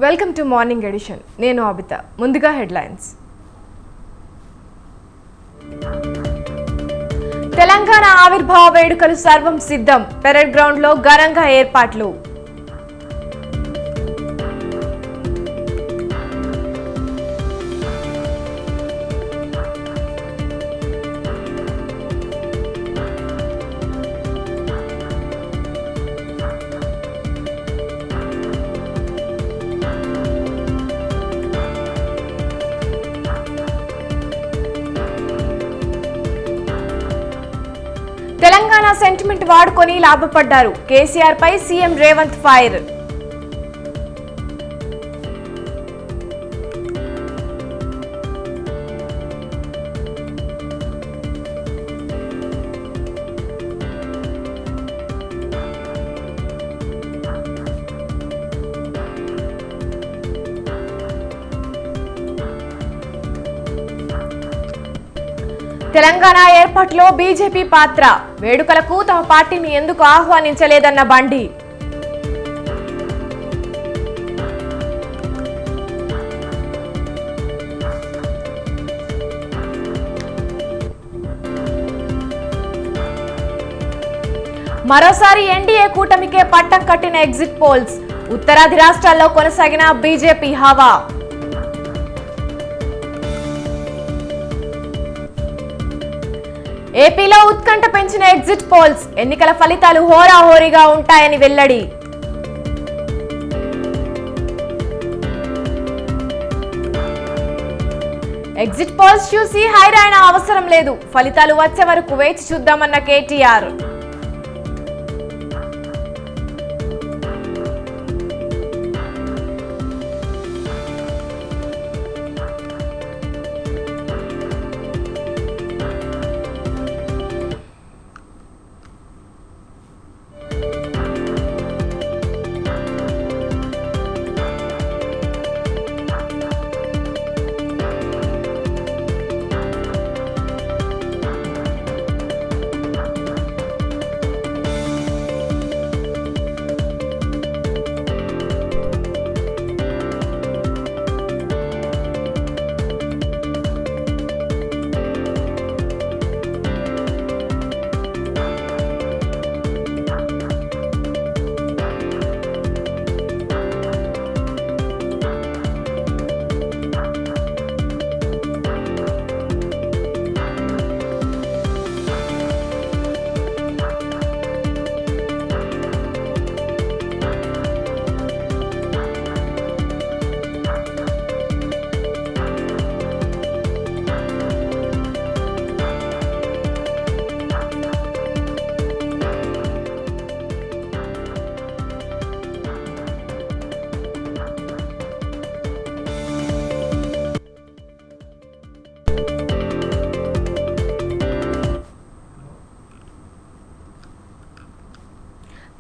Welcome to morning edition. నేను అబిత. ముందుగా headlines. Telangana ఆవిర్భావ వేడుకలు సర్వం సిద్ధం. పెరేడ్ గ్రౌండ్ లో ఘనంగా ఏర్పాట్లు. తెలంగాణ సెంటిమెంట్ వాడుకొని లాభపడ్డారు. కేసీఆర్ పై సీఎం రేవంత్ ఫైర్. తెలంగాణ ఏర్పాటులో బీజేపీ పాత్ర. వేడుకలకు తమ పార్టీని ఎందుకు ఆహ్వానించలేదన్న బండి. మరోసారి ఎన్డీఏ కూటమికే పట్టం కట్టిన ఎగ్జిట్ పోల్స్. ఉత్తరాది రాష్ట్రాల్లో కొనసాగిన బీజేపీ హవా. ఏపీలో ఉత్కంఠ పెంచిన ఎగ్జిట్ పోల్స్. ఎన్నికల ఫలితాలు హోరాహోరీగా ఉంటాయని వెల్లడి. ఎగ్జిట్ పోల్స్ చూసి హైరాణ అవసరం లేదు. ఫలితాలు వచ్చే వరకు వేచి చూద్దామన్న కేటీఆర్.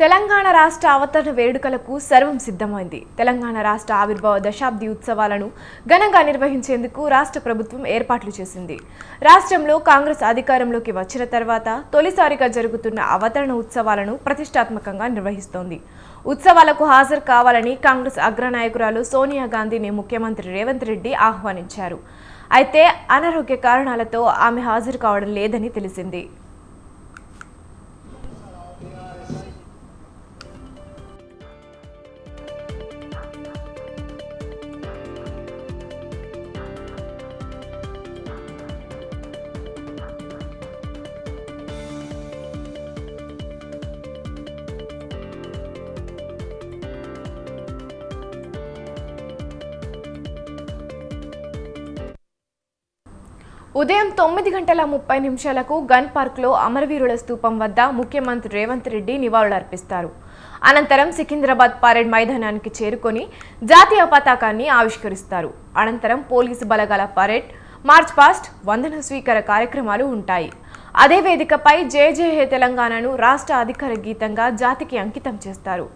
తెలంగాణ రాష్ట్ర అవతరణ వేడుకలకు సర్వం సిద్ధమైంది. తెలంగాణ రాష్ట్ర ఆవిర్భావ దశాబ్ది ఉత్సవాలను ఘనంగా నిర్వహించేందుకు రాష్ట్ర ప్రభుత్వం ఏర్పాట్లు చేసింది. రాష్ట్రంలో కాంగ్రెస్ అధికారంలోకి వచ్చిన తర్వాత తొలిసారిగా జరుగుతున్న అవతరణ ఉత్సవాలను ప్రతిష్టాత్మకంగా నిర్వహిస్తోంది. ఉత్సవాలకు హాజరు కావాలని కాంగ్రెస్ అగ్రనాయకురాలు సోనియా గాంధీని ముఖ్యమంత్రి రేవంత్ రెడ్డి ఆహ్వానించారు. అయితే అనారోగ్య కారణాలతో ఆమె హాజరు కావడం లేదని తెలిసింది. ఉదయం 9:30 గన్ పార్క్లో అమరవీరుల స్తూపం వద్ద ముఖ్యమంత్రి రేవంత్ రెడ్డి నివాళులర్పిస్తారు. అనంతరం సికింద్రాబాద్ పరేడ్ మైదానానికి చేరుకొని జాతీయ పతాకాన్ని ఆవిష్కరిస్తారు. అనంతరం పోలీసు బలగాల పరేడ్, మార్చ్ పాస్ట్, వందన స్వీకార కార్యక్రమాలు ఉంటాయి. అదే వేదికపై జై జై హే తెలంగాణను రాష్ట్ర అధికార గీతంగా జాతికి అంకితం చేస్తారు.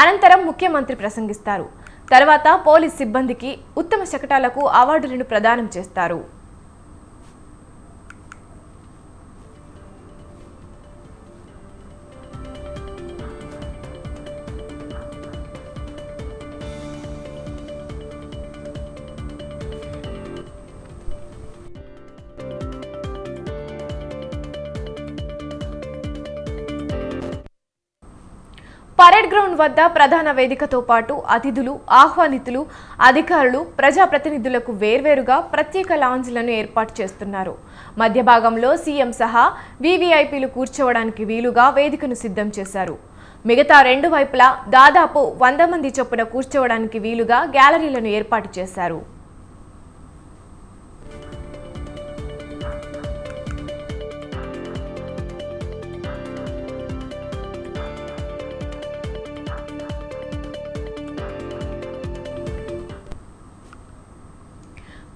అనంతరం ముఖ్యమంత్రి ప్రసంగిస్తారు. తర్వాత పోలీస్ సిబ్బందికి, ఉత్తమ శకటాలకు అవార్డులను ప్రదానం చేస్తారు. పరేడ్ గ్రౌండ్ వద్ద ప్రధాన వేదికతో పాటు అతిథులు, ఆహ్వానితులు, అధికారులు, ప్రజాప్రతినిధులకు వేర్వేరుగా ప్రత్యేక లాంజ్లను ఏర్పాటు చేస్తున్నారు. మధ్య భాగంలో సీఎం సహా వీవీఐపీలు కూర్చోవడానికి వీలుగా వేదికను సిద్ధం చేశారు. మిగతా రెండు వైపులా దాదాపు 100 మంది చొప్పున కూర్చోవడానికి వీలుగా గ్యాలరీలను ఏర్పాటు చేశారు.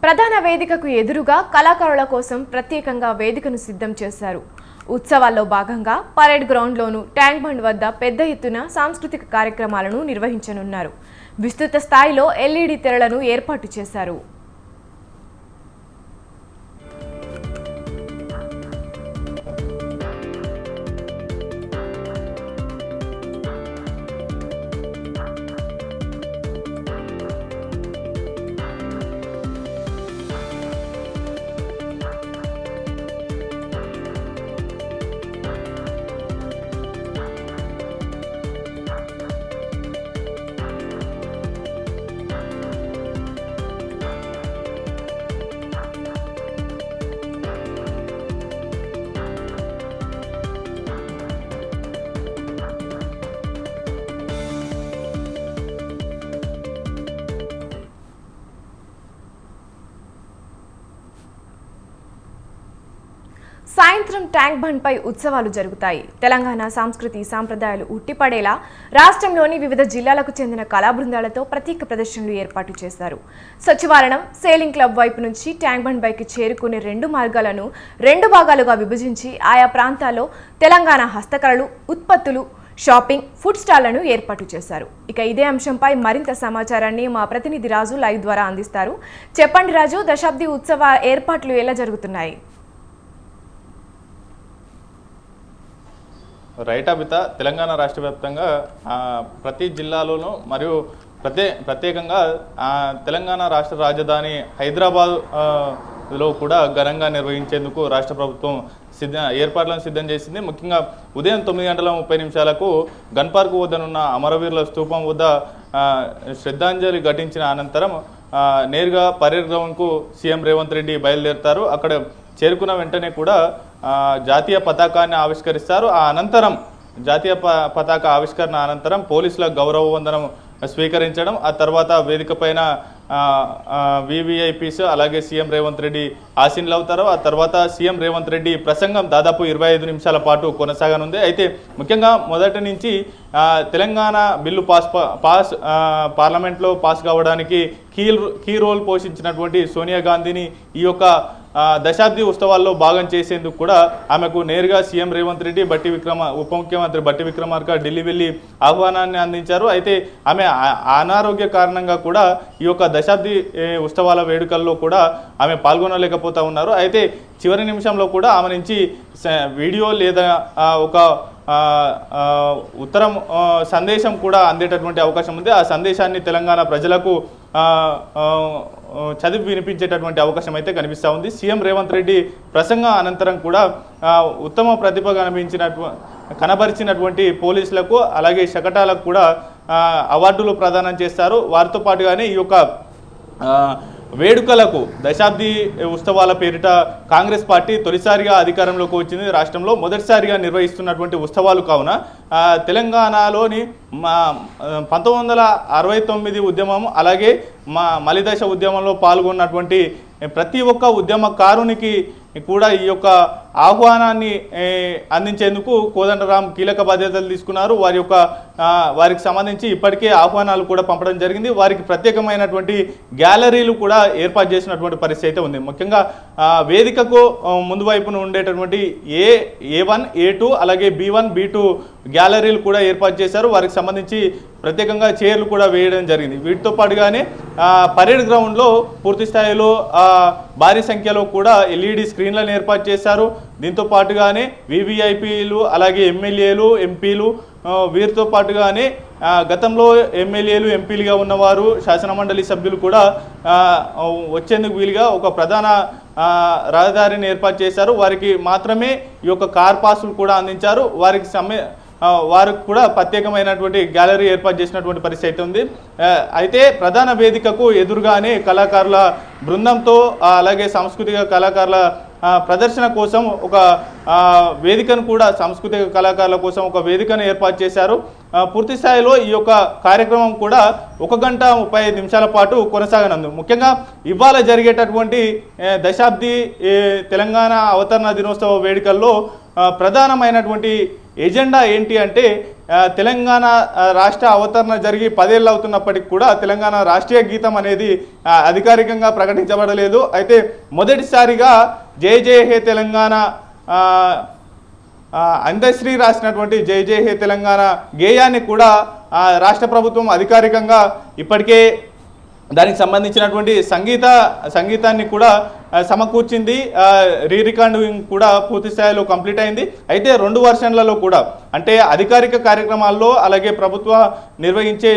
ప్రధాన వేదికకు ఎదురుగా కళాకారుల కోసం ప్రత్యేకంగా వేదికను సిద్ధం చేశారు. ఉత్సవాల్లో భాగంగా పరేడ్ గ్రౌండ్లోను, ట్యాంక్ బండ్ వద్ద పెద్ద ఎత్తున సాంస్కృతిక కార్యక్రమాలను నిర్వహించనున్నారు. విస్తృత స్థాయిలో ఎల్ఈడి తెరలను ఏర్పాటు చేశారు. సాయంత్రం ట్యాంక్ బండ్ పై ఉత్సవాలు జరుగుతాయి. తెలంగాణ సంస్కృతి సాంప్రదాయాలు ఉట్టిపడేలా రాష్ట్రంలోని వివిధ జిల్లాలకు చెందిన కళా బృందాలతో ప్రత్యేక ప్రదర్శనలు ఏర్పాటు చేశారు. సచివాలయం, సేలింగ్ క్లబ్ వైపు నుంచి ట్యాంక్ బండ్ పైకి చేరుకునే 2 మార్గాలను 2 భాగాలుగా విభజించి ఆయా ప్రాంతాల్లో తెలంగాణ హస్తకళలు, ఉత్పత్తులు, షాపింగ్, ఫుడ్ స్టాళ్లను ఏర్పాటు చేశారు. ఇక ఇదే అంశంపై మరింత సమాచారాన్ని మా ప్రతినిధి రాజు లైవ్ ద్వారా అందిస్తారు. చెప్పండి రాజు, దశాబ్ది ఉత్సవ ఏర్పాట్లు ఎలా జరుగుతున్నాయి? రైట్ అబిత, తెలంగాణ రాష్ట్ర వ్యాప్తంగా ప్రతి జిల్లాలోనూ మరియు ప్రత్యేకంగా తెలంగాణ రాష్ట్ర రాజధాని హైదరాబాద్లో కూడా ఘనంగా నిర్వహించేందుకు రాష్ట్ర ప్రభుత్వం ఏర్పాట్లను సిద్ధం చేసింది. ముఖ్యంగా ఉదయం 9:30 గన్ పార్క్ వద్దనున్న అమరవీరుల స్తూపం వద్ద శ్రద్ధాంజలి ఘటించిన అనంతరం నేరుగా పరేడ్ గ్రౌండ్కు సీఎం రేవంత్ రెడ్డి బయలుదేరుతారు. అక్కడ చేరుకున్న వెంటనే కూడా జాతీయ పతాకాన్ని ఆవిష్కరిస్తారు. ఆ అనంతరం జాతీయ పతాక ఆవిష్కరణ అనంతరం పోలీసుల గౌరవ వందనం స్వీకరించడం, ఆ తర్వాత వేదిక పైన వీవీఐపీస్ అలాగే సీఎం రేవంత్ రెడ్డి ఆసీనులవుతారు. ఆ తర్వాత సీఎం రేవంత్ రెడ్డి ప్రసంగం దాదాపు 25 నిమిషాల పాటు కొనసాగనుంది. అయితే ముఖ్యంగా మొదటి నుంచి తెలంగాణ బిల్లు పార్లమెంట్లో పాస్ కావడానికి కీ రోల్ పోషించినటువంటి సోనియా గాంధీని ఈ యొక్క దశాబ్ది ఉత్సవాల్లో భాగం చేసేందుకు కూడా ఆమెకు నేరుగా సీఎం రేవంత్ రెడ్డి ఉప ముఖ్యమంత్రి బట్టి విక్రమార్క ఢిల్లీ వెళ్ళి ఆహ్వానాన్ని అందించారు. అయితే ఆమె అనారోగ్య కారణంగా కూడా ఈ యొక్క దశాబ్ది ఉత్సవాల వేడుకల్లో కూడా ఆమె పాల్గొనలేకపోతా ఉన్నారు. అయితే చివరి నిమిషంలో కూడా ఆమె నుంచి వీడియో లేదా ఒక ఉత్తరం సందేశం కూడా అందేటటువంటి అవకాశం ఉంది. ఆ సందేశాన్ని తెలంగాణ ప్రజలకు చదివి వినిపించేటటువంటి అవకాశం అయితే కనిపిస్తూ ఉంది. సీఎం రేవంత్ రెడ్డి ప్రసంగం అనంతరం కూడా ఉత్తమ ప్రతిభ కనబరిచినటువంటి పోలీసులకు అలాగే శకటాలకు కూడా అవార్డులు ప్రదానం చేస్తారు. వారితో పాటుగానే ఈ యొక్క వేడుకలకు దశాబ్ది ఉత్సవాల పేరిట కాంగ్రెస్ పార్టీ తొలిసారిగా అధికారంలోకి వచ్చింది. రాష్ట్రంలో మొదటిసారిగా నిర్వహిస్తున్నటువంటి ఉత్సవాలు కావున తెలంగాణలోని 1969 ఉద్యమం అలాగే మలిదశ ఉద్యమంలో పాల్గొన్నటువంటి ప్రతి ఒక్క ఉద్యమకారునికి కూడా ఈ యొక్క ఆహ్వానాన్ని అందించేందుకు కోదండరాం కీలక బాధ్యతలు తీసుకున్నారు. వారికి సంబంధించి ఇప్పటికే ఆహ్వానాలు కూడా పంపడం జరిగింది. వారికి ప్రత్యేకమైనటువంటి గ్యాలరీలు కూడా ఏర్పాటు చేసినటువంటి పరిస్థితి అయితే ఉంది. ముఖ్యంగా వేదికకు ముందు వైపున ఉండేటటువంటి A1, A2 అలాగే B1, B2 గ్యాలరీలు కూడా ఏర్పాటు చేశారు. వారికి సంబంధించి ప్రత్యేకంగా చైర్లు కూడా వేయడం జరిగింది. వీటితో పాటుగానే పరేడ్ గ్రౌండ్లో పూర్తి స్థాయిలో భారీ సంఖ్యలో కూడా ఎల్ఈడి స్క్రీన్లను ఏర్పాటు చేశారు. దీంతో పాటుగానే వీవీఐపీలు అలాగే ఎమ్మెల్యేలు, ఎంపీలు, వీరితో పాటుగానే గతంలో ఎమ్మెల్యేలు, ఎంపీలుగా ఉన్నవారు, శాసనమండలి సభ్యులు కూడా వచ్చేందుకు వీలుగా ఒక ప్రధాన రహదారిని ఏర్పాటు చేశారు. వారికి మాత్రమే ఈ యొక్క కార్ పాసులు కూడా అందించారు. వారికి కూడా ప్రత్యేకమైనటువంటి గ్యాలరీ ఏర్పాటు చేసినటువంటి పరిస్థితి అయితే ఉంది. అయితే ప్రధాన వేదికకు ఎదురుగానే కళాకారుల బృందంతో అలాగే సాంస్కృతిక కళాకారుల ప్రదర్శన కోసం ఒక వేదికను కూడా సాంస్కృతిక కళాకారుల కోసం ఒక వేదికను ఏర్పాటు చేశారు. పూర్తి స్థాయిలో ఈ యొక్క కార్యక్రమం కూడా 1 గంట 35 నిమిషాల పాటు కొనసాగనుంది. ముఖ్యంగా ఇవాళ జరిగేటటువంటి దశాబ్ది తెలంగాణ అవతరణ దినోత్సవ వేడుకల్లో ప్రధానమైనటువంటి ఎజెండా ఏంటి అంటే తెలంగాణ రాష్ట్ర అవతరణ జరిగి 10 ఏళ్ళు అవుతున్నప్పటికీ కూడా తెలంగాణ రాష్ట్రీయ గీతం అనేది అధికారికంగా ప్రకటించబడలేదు. అయితే మొదటిసారిగా జై జై హే తెలంగాణ అందశ్రీ రాసినటువంటి జై జై హే తెలంగాణ గేయాన్ని కూడా రాష్ట్ర ప్రభుత్వం అధికారికంగా ఇప్పటికే దానికి సంబంధించినటువంటి సంగీతాన్ని కూడా సమకూర్చింది. రీ రికార్డింగ్ కూడా పూర్తి స్థాయిలో కంప్లీట్ అయింది. అయితే 2 వర్షన్లలో కూడా అంటే అధికారిక కార్యక్రమాల్లో అలాగే ప్రభుత్వ నిర్వహించే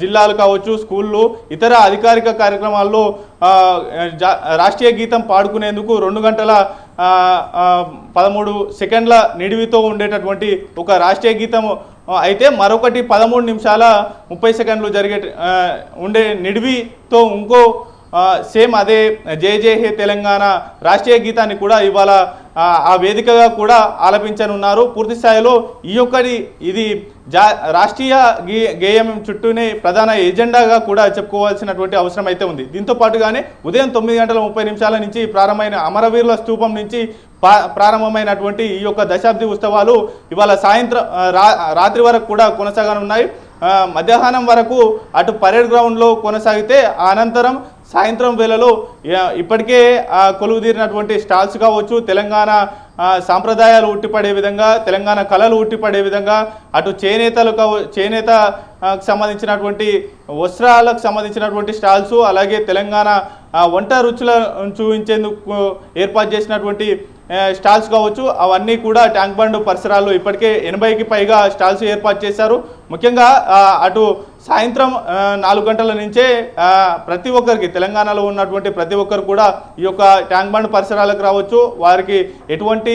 జిల్లాలు కావచ్చు, స్కూళ్ళు, ఇతర అధికారిక కార్యక్రమాల్లో రాష్ట్రీయ గీతం పాడుకునేందుకు 2 గంటల 13 సెకండ్ల నిడివితో ఉండేటటువంటి ఒక రాష్ట్రీయ గీతం అయితే మరొకటి 13 నిమిషాల 30 సెకండ్లు ఉండే నిడివితో ఇంకో సేమ్ అదే జై జై హే తెలంగాణ రాష్ట్రీయ గీతాన్ని కూడా ఇవాళ ఆ వేదికగా కూడా ఆలపించనున్నారు. పూర్తి స్థాయిలో ఇది రాష్ట్రీయ గేయం చుట్టూనే ప్రధాన ఎజెండాగా కూడా చెప్పుకోవాల్సినటువంటి అవసరం అయితే ఉంది. దీంతో పాటుగానే ఉదయం 9 గంటల 30 నిమిషాల నుంచి ప్రారంభమైన అమరవీరుల స్తూపం నుంచి ప్రారంభమైనటువంటి ఈ యొక్క దశాబ్ది ఉత్సవాలు ఇవాళ సాయంత్రం రాత్రి వరకు కూడా కొనసాగనున్నాయి. మధ్యాహ్నం వరకు అటు పరేడ్ గ్రౌండ్లో కొనసాగితే అనంతరం సాయంత్రం వేళలో ఇప్పటికే కొలువుదీరినటువంటి స్టాల్స్ కావచ్చు, తెలంగాణ సాంప్రదాయాలు ఉట్టిపడే విధంగా, తెలంగాణ కళలు ఉట్టిపడే విధంగా అటు చేనేతకు సంబంధించినటువంటి వస్త్రాలకు సంబంధించినటువంటి స్టాల్స్, అలాగే తెలంగాణ వంట రుచులను చూపించేందుకు ఏర్పాటు చేసినటువంటి స్టాల్స్ కావచ్చు, అవన్నీ కూడా ట్యాంక్ బండ్ పరిసరాల్లో ఇప్పటికే 80కి పైగా స్టాల్స్ ఏర్పాటు చేశారు. ముఖ్యంగా అటు సాయంత్రం 4 గంటల నుంచే ప్రతి ఒక్కరికి తెలంగాణలో ఉన్నటువంటి ప్రతి ఒక్కరు కూడా ఈ యొక్క ట్యాంక్ బండ్ పరిసరాలకు రావచ్చు. వారికి ఎటువంటి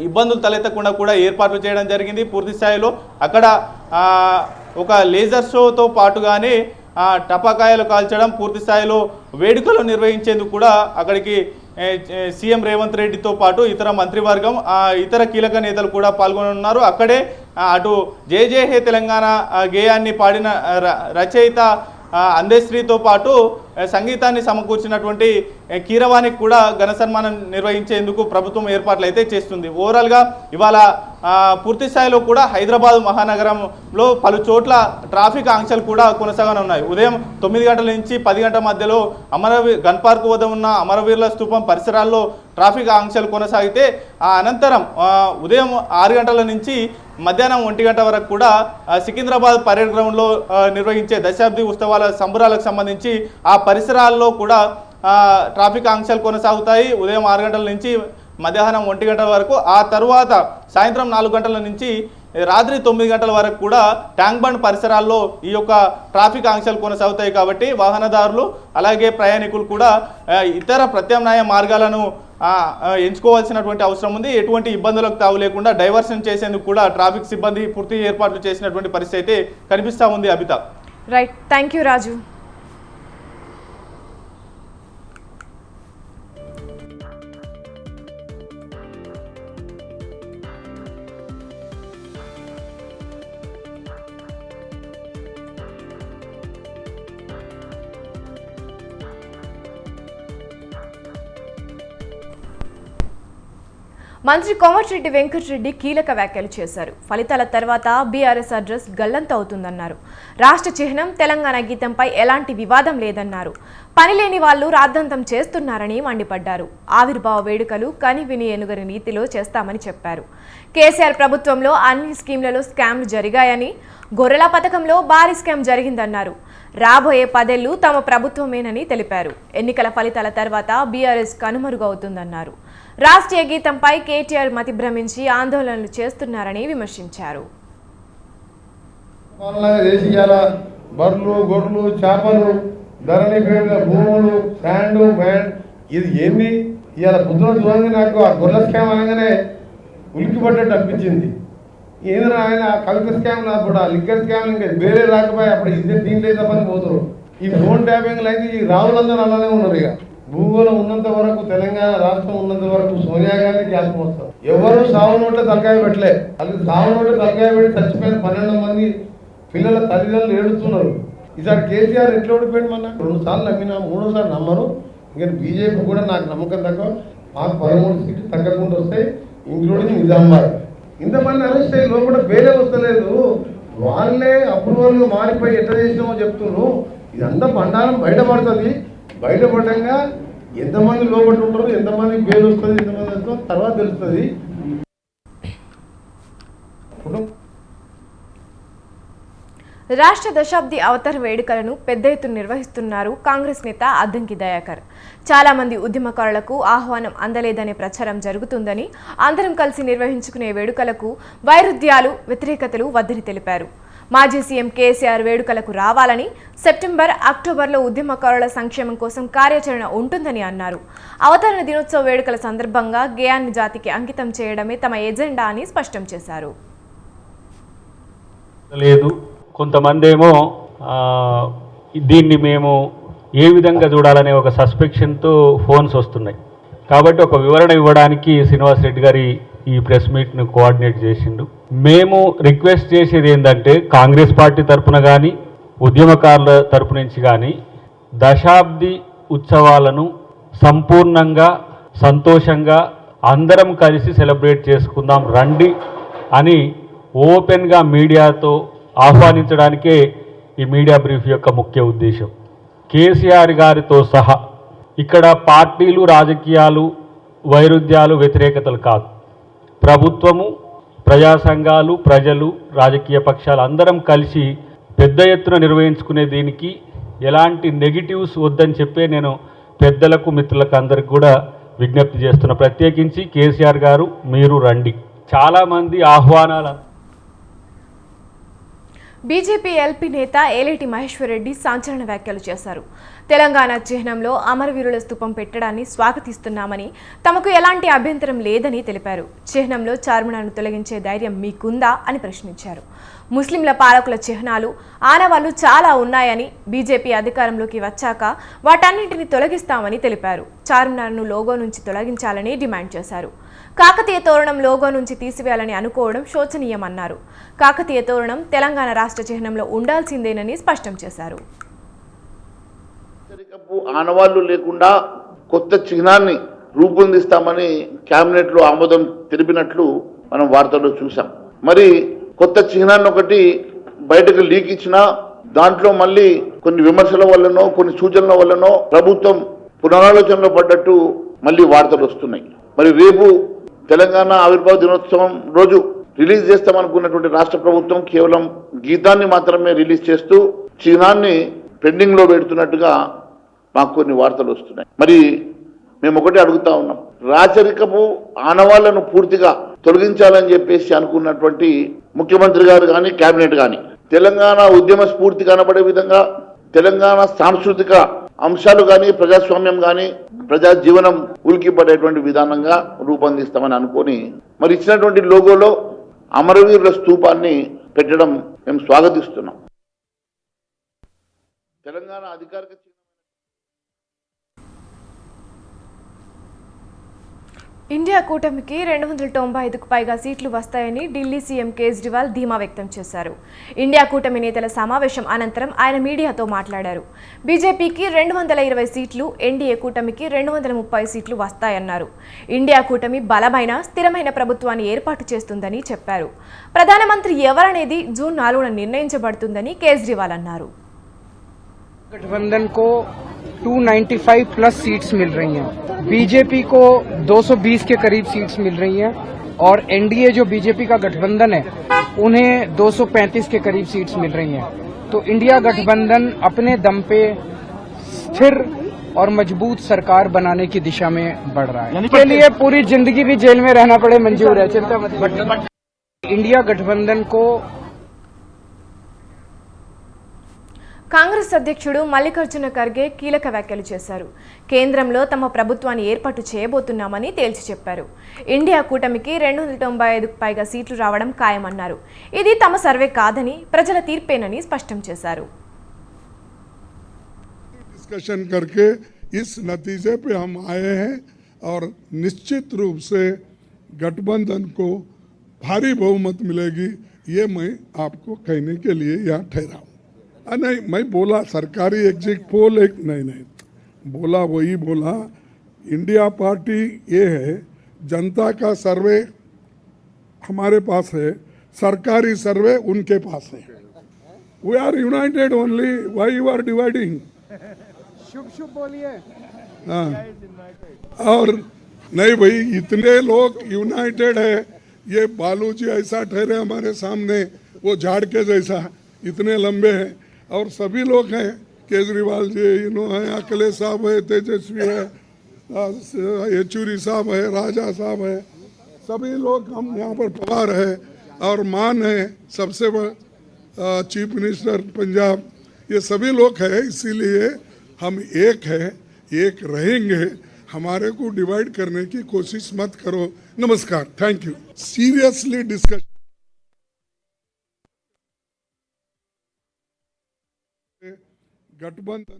ఇబ్బందులు తలెత్తకుండా కూడా ఏర్పాట్లు చేయడం జరిగింది. పూర్తి స్థాయిలో అక్కడ ఒక లేజర్ షోతో పాటుగానే టపాకాయలు కాల్చడం, పూర్తి స్థాయిలో వేడుకలు నిర్వహించేందుకు కూడా అక్కడికి సీఎం రేవంత్ రెడ్డితో పాటు ఇతర మంత్రివర్గం, ఇతర కీలక నేతలు కూడా పాల్గొనున్నారు. అక్కడే అటు జై జై హే తెలంగాణ గేయాన్ని పాడిన రచయిత అందశ్రీతో పాటు సంగీతాన్ని సమకూర్చినటువంటి కీరవాణికి కూడా ఘన సన్మానం నిర్వహించేందుకు ప్రభుత్వం ఏర్పాట్లు అయితే చేస్తుంది. ఓవరాల్గా ఇవాళ పూర్తి స్థాయిలో కూడా హైదరాబాద్ మహానగరంలో పలు చోట్ల ట్రాఫిక్ ఆంక్షలు కూడా కొనసాగనున్నాయి. ఉదయం 9 గంటల నుంచి 10 గంటల మధ్యలో గన్ పార్క్ వద్ద ఉన్న అమరవీరుల స్తూపం పరిసరాల్లో ట్రాఫిక్ ఆంక్షలు కొనసాగితే అనంతరం ఉదయం 6 గంటల నుంచి మధ్యాహ్నం 1 గంట వరకు కూడా సికింద్రాబాద్ పరేడ్ గ్రౌండ్లో నిర్వహించే దశాబ్ది ఉత్సవాల సంబరాలకు సంబంధించి ఆ పరిసరాల్లో కూడా ట్రాఫిక్ ఆంక్షలు కొనసాగుతాయి. ఉదయం 6 గంటల నుంచి మధ్యాహ్నం 1 గంటల వరకు, ఆ తర్వాత సాయంత్రం 4 గంటల నుంచి రాత్రి 9 గంటల వరకు కూడా ట్యాంక్ బండ్ పరిసరాల్లో ఈ యొక్క ట్రాఫిక్ ఆంక్షలు కొనసాగుతాయి. కాబట్టి వాహనదారులు అలాగే ప్రయాణికులు కూడా ఇతర ప్రత్యామ్నాయ మార్గాలను ఎంచుకోవాల్సినటువంటి అవసరం ఉంది. ఎటువంటి ఇబ్బందులకు తావు లేకుండా డైవర్షన్ చేసేందుకు కూడా ట్రాఫిక్ సిబ్బంది పూర్తి ఏర్పాట్లు చేసినటువంటి పరిస్థితి అయితే కనిపిస్తూ ఉంది. అబిత. రైట్, థ్యాంక్ యూ రాజు. మంత్రి కోమటిరెడ్డి వెంకటరెడ్డి కీలక వ్యాఖ్యలు చేశారు. ఫలితాల తర్వాత బీఆర్ఎస్ అడ్రస్ గల్లంత అవుతుందన్నారు. రాష్ట్ర చిహ్నం తెలంగాణ గీతంపై ఎలాంటి వివాదం లేదన్నారు. పనిలేని వాళ్లు రాద్ధాంతం చేస్తున్నారని మండిపడ్డారు. ఆవిర్భావ వేడుకలు కనివిని ఎనుగని రీతిలో చేస్తామని చెప్పారు. కేసీఆర్ ప్రభుత్వంలో అన్ని స్కీమ్లలో స్కామ్లు జరిగాయని, గొర్రెల పథకంలో భారీ స్కామ్ జరిగిందన్నారు. రాబోయే 10 ఏళ్లు తమ ప్రభుత్వమేనని తెలిపారు. ఎన్నికల ఫలితాల తర్వాత బీఆర్ఎస్ కనుమరుగవుతుందన్నారు. రాష్ట్రీయ గీతంపై కేటీఆర్ మతి భ్రమించి ఆందోళనలు చేస్తున్నారని విమర్శించారు. బర్లు, గొర్రెలు, చేపలు, ధరణి పేద భూములు, శాండ్, ఇది ఏంది? ఇవాళ బుద్ధులు చూడండి. నాకు ఆ గొర్రెల స్కామ్ అనగానే ఉలిక్కిపడ్డట్టు అనిపించింది. ఏదైనా ఆయన కవిత స్కామ్ రాకపోతే ఆ లిక్కర్ స్కామ్ ఇంకా వేరే రాకపోయి అప్పుడు ఇద్దరు దీంట్లో తప్పని పోతారు. ఈ ఫోన్ ట్యాపింగ్లు అయితే ఈ రావులందరూ అలానే ఉన్నారు. ఇక భూగోళం ఉన్నంత వరకు, తెలంగాణ రాష్ట్రం ఉన్నంత వరకు సోనియా గాంధీ జ్ఞాపకం వస్తారు. ఎవరు సావు నోట్ల తలకాయ పెట్టలే. అది సావు నోట్ల తలకాయ పెట్టి చచ్చిపోయిన 12 మంది పిల్లల తల్లిదండ్రులు ఏడుస్తున్నారు. ఈసారి కేసీఆర్ ఎట్లా ఓడిపోయింది? మన 2 సార్లు నమ్మినా, 3వ సారి నమ్మరు. ఇంకా బీజేపీ కూడా నాకు నమ్మకం తక్కువ. మాకు 13 సీట్లు తగ్గకుండా వస్తాయి, ఇంక్లూడింగ్ నిజామాబాద్. ఇంతమంది అరెస్ట్ అయ్యి లోపల వేరే వస్తలేదు. వాళ్ళే అప్రూవల్ మారిపోయి ఎట్లా చేసినామో చెప్తున్నారు. ఇదంతా బండారం బయటపడుతుంది. బయటపడంగా ఎంతమంది లోపల ఉంటారు, ఎంతమంది బెయిల్ వస్తుంది, ఎంతమంది వస్తుందో తర్వాత తెలుస్తుంది. రాష్ట్ర దశాబ్ది అవతార వేడుకలను పెద్ద ఎత్తున నిర్వహిస్తున్నారు కాంగ్రెస్ నేత అద్దంకి దయాకర్. చాలా మంది ఉద్యమకారులకు ఆహ్వానం అందలేదనే ప్రచారం జరుగుతుందని, అందరం కలిసి నిర్వహించుకునే వేడుకలకు వైరుధ్యాలు, వ్యతిరేకతలు వద్దని తెలిపారు. మాజీ సీఎం కేసీఆర్ వేడుకలకు రావాలని, సెప్టెంబర్, అక్టోబర్లో ఉద్యమకారుల సంక్షేమం కోసం కార్యాచరణ ఉంటుందని అన్నారు. అవతరణ దినోత్సవ వేడుకల సందర్భంగా గేయాన్ని జాతికి అంకితం చేయడమే తమ ఎజెండా అని స్పష్టం చేశారు. కొంతమంది ఏమో దీన్ని మేము ఏ విధంగా చూడాలనే ఒక సస్పెక్షన్తో ఫోన్స్ వస్తున్నాయి. కాబట్టి ఒక వివరణ ఇవ్వడానికి శ్రీనివాస్ రెడ్డి గారి ఈ ప్రెస్ మీట్ను కోఆర్డినేట్ చేసిండు. మేము రిక్వెస్ట్ చేసేది ఏంటంటే, కాంగ్రెస్ పార్టీ తరఫున కానీ, ఉద్యమకారుల తరపు నుంచి కానీ దశాబ్ది ఉత్సవాలను సంపూర్ణంగా, సంతోషంగా అందరం కలిసి సెలబ్రేట్ చేసుకుందాం రండి అని ఓపెన్గా మీడియాతో ఆహ్వానించడానికే ఈ మీడియా బ్రీఫ్ యొక్క ముఖ్య ఉద్దేశం. కేసీఆర్ గారితో సహా ఇక్కడ పార్టీలు, రాజకీయాలు, వైరుధ్యాలు, వ్యతిరేకతలు కాదు. ప్రభుత్వము, ప్రజా సంఘాలు, ప్రజలు, రాజకీయ పక్షాలు అందరం కలిసి పెద్ద ఎత్తున నిర్వహించుకునే దీనికి ఎలాంటి నెగిటివ్స్ వద్దని చెప్పే నేను పెద్దలకు, మిత్రులకు అందరికి కూడా విజ్ఞప్తి చేస్తున్నా. ప్రత్యేకించి కేసీఆర్ గారు మీరు రండి. చాలామంది ఆహ్వానాలు. బీజేపీ ఎల్పీ నేత ఏలేటి మహేశ్వర్ రెడ్డి సంచలన వ్యాఖ్యలు చేశారు. తెలంగాణ చిహ్నంలో అమరవీరుల స్తూపం పెట్టడాన్ని స్వాగతిస్తున్నామని, తమకు ఎలాంటి అభ్యంతరం లేదని తెలిపారు. చిహ్నంలో చార్మినార్ను తొలగించే ధైర్యం మీకుందా అని ప్రశ్నించారు. ముస్లింల పాలకుల చిహ్నాలు, ఆనవాళ్లు చాలా ఉన్నాయని, బీజేపీ అధికారంలోకి వచ్చాక వాటన్నింటినీ తొలగిస్తామని తెలిపారు. చార్మినార్ను లోగో నుంచి తొలగించాలని డిమాండ్ చేశారు. కాకతీయ తోరణం లోగో నుంచి తీసివేయాలని అనుకోవడం శోచనీయమన్నారు. కాకతీయ తోరణం తెలంగాణ రాష్ట్ర చిహ్నంలో ఉండాల్సిందేనని స్పష్టం చేశారు. ఆనవాళ్లు లేకుండా కొత్త చిహ్నాన్ని రూపొందిస్తామని కేబినెట్ లో ఆమోదం తెలిపినట్లు మనం వార్తల్లో చూసాం. మరి కొత్త చిహ్నాన్ని ఒకటి బయటకు లీక్ ఇచ్చినా దాంట్లో మళ్ళీ కొన్ని విమర్శల వల్లనో, కొన్ని సూచనల వల్లనో ప్రభుత్వం పునరాలోచనలో పడ్డట్టు మళ్ళీ వార్తలు వస్తున్నాయి. మరి రేపు తెలంగాణ ఆవిర్భావ దినోత్సవం రోజు రిలీజ్ చేస్తామనుకున్నటువంటి రాష్ట్ర ప్రభుత్వం కేవలం గీతాన్ని మాత్రమే రిలీజ్ చేస్తూ చిహ్నాన్ని పెండింగ్ లో పెడుతున్నట్టుగా మాకు కొన్ని వార్తలు వస్తున్నాయి. మరి మేము ఒకటే అడుగుతా ఉన్నాం, రాచరికపు ఆనవాళ్లను పూర్తిగా తొలగించాలని చెప్పేసి అనుకున్నటువంటి ముఖ్యమంత్రి గారు కానీ, కేబినెట్ కానీ తెలంగాణ ఉద్యమ స్ఫూర్తి కనబడే విధంగా, తెలంగాణ సాంస్కృతిక అంశాలు కానీ, ప్రజాస్వామ్యం కానీ, ప్రజా జీవనం ఉలికిపడేటువంటి విధానంగా రూపొందిస్తామని అనుకొని మరి ఇచ్చినటువంటి లోగోలో అమరవీరుల స్తూపాన్ని పెట్టడం మేము స్వాగతిస్తున్నాం. తెలంగాణ అధికారిక ఇండియా కూటమికి 295కు పైగా సీట్లు వస్తాయని ఢిల్లీ సీఎం కేజ్రీవాల్ ధీమా వ్యక్తం చేశారు. ఇండియా కూటమి నేతల సమావేశం అనంతరం ఆయన మీడియాతో మాట్లాడారు. బీజేపీకి 220 సీట్లు, ఎన్డీఏ కూటమికి 230 సీట్లు వస్తాయన్నారు. ఇండియా కూటమి బలమైన, స్థిరమైన ప్రభుత్వాన్ని ఏర్పాటు చేస్తుందని చెప్పారు. ప్రధానమంత్రి ఎవరనేది జూన్ 4న నిర్ణయించబడుతుందని కేజ్రీవాల్ అన్నారు. गठबंधन को 295 प्लस सीट्स मिल रही हैं, बीजेपी को 220 के करीब सीट्स मिल रही हैं और एनडीए जो बीजेपी का गठबंधन है उन्हें 235 के करीब सीट्स मिल रही हैं. तो इंडिया गठबंधन अपने दम पे स्थिर और मजबूत सरकार बनाने की दिशा में बढ़ रहा है. इसके लिए पूरी जिंदगी भी जेल में रहना पड़े मंजूर है, चिंता मत करिए. इंडिया गठबंधन को కాంగ్రెస్ అధ్యక్షుడు మల్లికార్జున ఖర్గే కీలక వ్యాఖ్యలు చేశారు. కేంద్రంలో తమ ప్రభుత్వాన్ని ఏర్పాటు చేయబోతున్నామని తేల్చి చెప్పారు. ఇండియా కూటమికి 295కు పైగా సీట్లు రావడం ఖాయమన్నారు. ఇది తమ సర్వే కాదని ప్రజల తీర్పేనని స్పష్టం చేశారు. डिस्कशन करके इस नतीजे पे हम आए हैं और निश्चित रूप से गठबंधन को भारी बहुमत मिलेगी, ये मैं आपको कहने के लिए यहाँ ठहरा हूँ। नहीं, मैं बोला सरकारी एग्जिट पोल एक नहीं बोला, वही बोला। इंडिया पार्टी ये है, जनता का सर्वे हमारे पास है, सरकारी सर्वे उनके पास है। We are united only, why you are dividing? शुभ शुभ बोलिए। हाँ, और नहीं भाई, इतने लोग यूनाइटेड है। ये बालू जी ऐसा ठहरे हमारे सामने, वो झाड़ के जैसा इतने लंबे हैं, और सभी लोग हैं, केजरीवाल जी हैं, अखिलेश साहब है, तेजस्वी है, येचूरी साहब है, राजा साहब है, सभी लोग हम यहाँ पर पवार है, और मान है सबसे चीफ मिनिस्टर पंजाब, ये सभी लोग हैं। इसीलिए हम एक है, एक रहेंगे। हमारे को डिवाइड करने की कोशिश मत करो। नमस्कार, थैंक यू। सीरियसली डिस्कशन गठबंधन